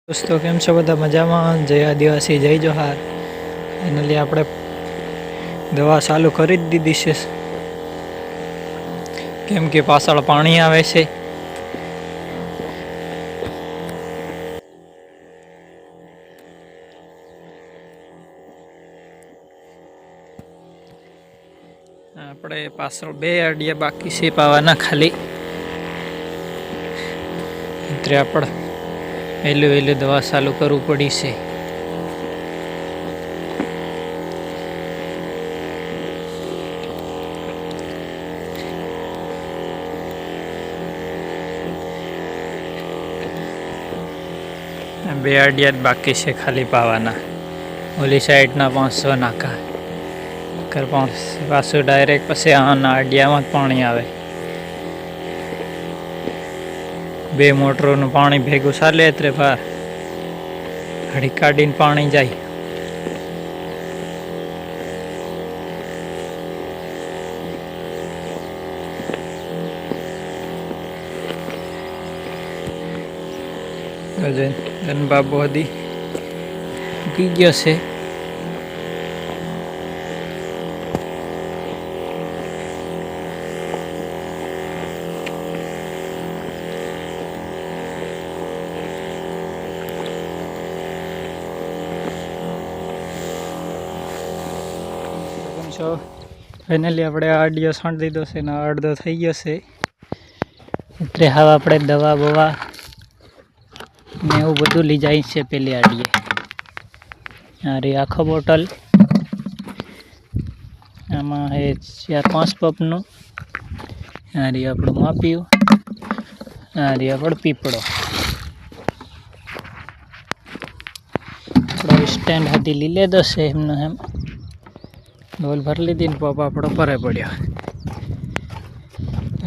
दोस्तों केम छो बधा मजामां। जय आदिवासी जय जोहार। फाइनली આપણે દવા ચાલુ કરી જ દીધી છે કેમ કે પાછળ પાણી આવે છે। આપણે પાછળ બે આડિયા બાકી છે પાવાના ખાલી એટલે આપણે વહેલું વહેલું દવા ચાલુ કરવું પડી છે। બે આડિયા જ બાકી છે ખાલી પાવાના। ઓલી સાઈડના 500 નાકા કર પાછું ડાયરેક્ટ પછી આના આડિયામાં જ પાણી આવે। બે મોટરોનું પાણી ભેગું ચાલે એટલે બહાર ઘડી કાઢીને પાણી જાય। બાબુ હદી ઉગી ગયો છે। ફાઇનલી આપણે આ આડિયો છાંટી દીધો છે ને અડધો થઈ ગયો છે એટલે હવે આપણે દવા બવા ને એવું બધું લઈ જાય છે પેલી આડીએ। આ રી આખો બોટલ આમાં હે 4-5 પપનું। આ રી આપણું માપ્યું। આ રી આપણો પીપળો આપણો સ્ટેન્ડ હતી લઈ લીધો છે એમનો એમ ડોલ ભરી લીધી ને પપ આપણો ભરે પડ્યો।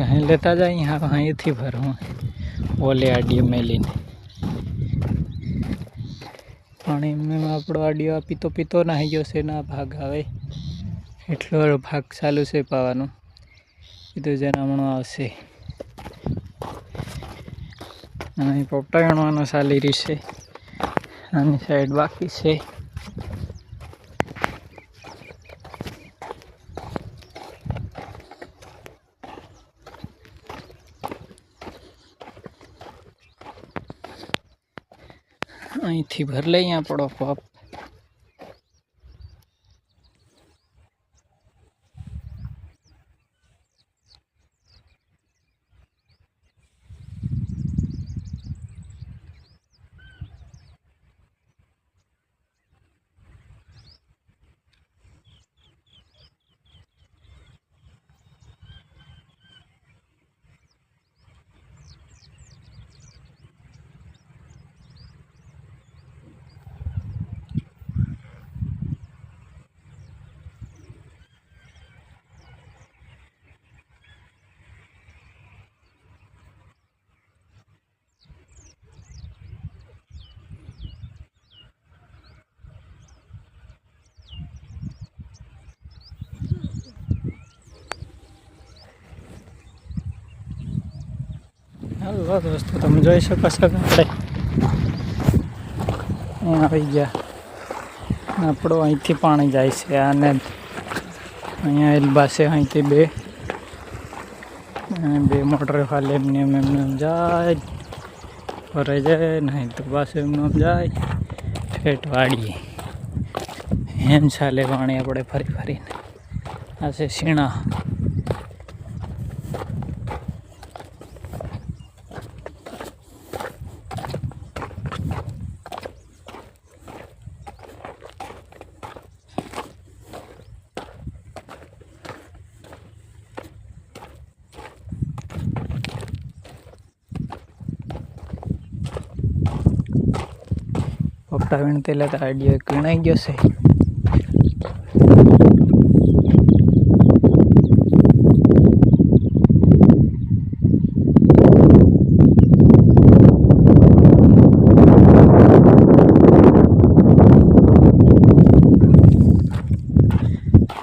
અહીં લેતા જાય હા અહીંથી ભરવું ઓલે આડીએ મેલીને પાણી આપણો આડિયો પીતો પીતો નાહી ગયો છે ના ભાગ આવે એટલો ભાગ ચાલુ છે પાવાનું કીધું જેને હમણાં આવશે। અહીં પોપટા ગણવાનું ચાલી રહ્યું છે આની સાઈડ બાકી છે। અહીંથી ભર લઈએ આપણો પપ। હાલો દોસ્તો તમે જોઈ શકો છો કે આપણે અહીં આવી ગયા આપણો અહીંથી પાણી જાય છે અને અહીંયા એલબા છે અહીંથી બે મોટર ખાલી એમને એમને જાય ભરાઈ જાય નહીં તો પાછું એમને જાય ઠેઠ વાળીએ એમ ચાલે પાણી આપણે ફરી ફરીને। આ છે શીણા પોપટા વીણતે લેતા આડિયો એક વીણાઈ ગયો છે।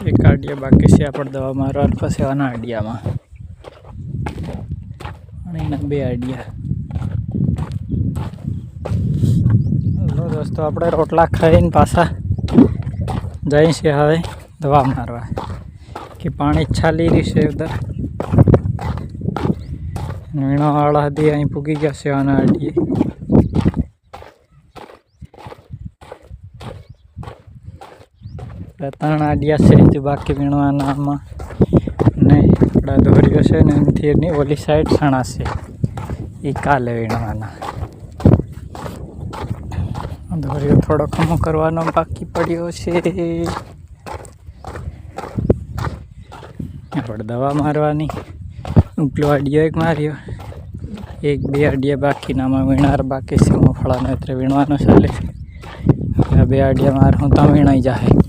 એક આડિયા બાકી છે આપણે દવા મારવા પછી આના આડિયામાં અને એના બે આડિયા। दोस्तों આપણે રોટલા ખાઈને પાછા જઈશે હવે દવા મારવા કે પાણી છાલી રહી છે ઉધર વીણાવાળા હતી અહીં પૂગી ગયા છે આના આડીએ ત્રણ આડિયા છે જે બાકી વીણવાના આમાં ને આપણા દોરીઓ છે ને એમથી એની ઓલી સાઈડ સણા છે એ કાલે વીણવાના દોરીઓ થોડો ખમો કરવાનો બાકી પડ્યો છે આપણે દવા મારવાની ઉપલો આડિયો એક માર્યો એક બે આડિયા બાકીનામાં વીણાર બાકી છે મફળાનો એટલે વીણવાનો ચાલે બે આડિયા મારું તો વીણાઈ જાય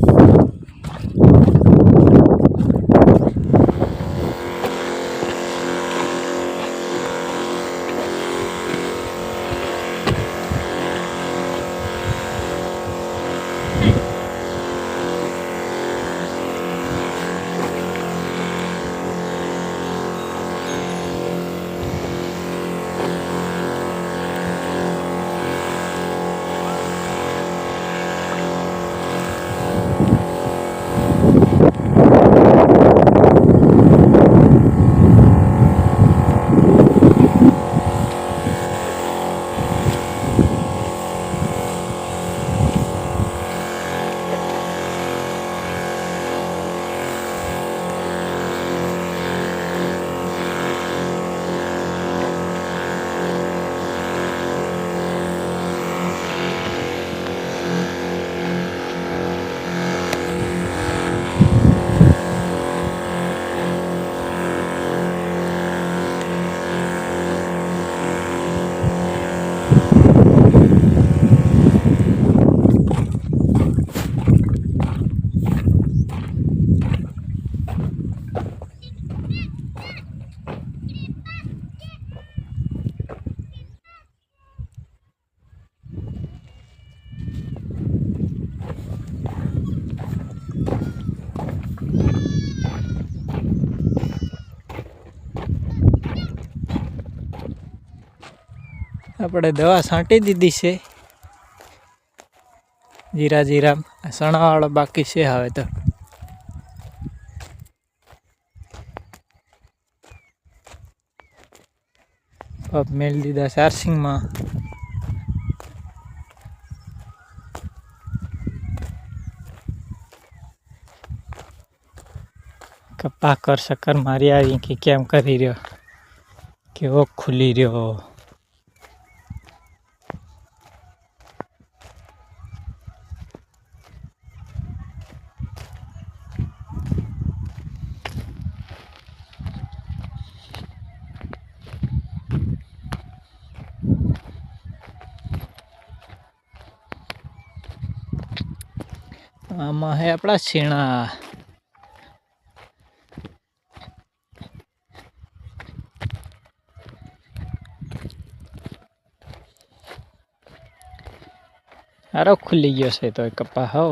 આપણે દવા છાંટી દીધી છે જીરા જીરા સણાવાળો બાકી છે હવે તો પપ મેળ દીધા ચાર્જિંગમાં કપા કર શક્કર મારી આવી કે કેમ કરી રહ્યો કેવો ખુલી રહ્યો આમાં હે આપણા છીણા સારો ખુલી ગયો છે તો કપા હો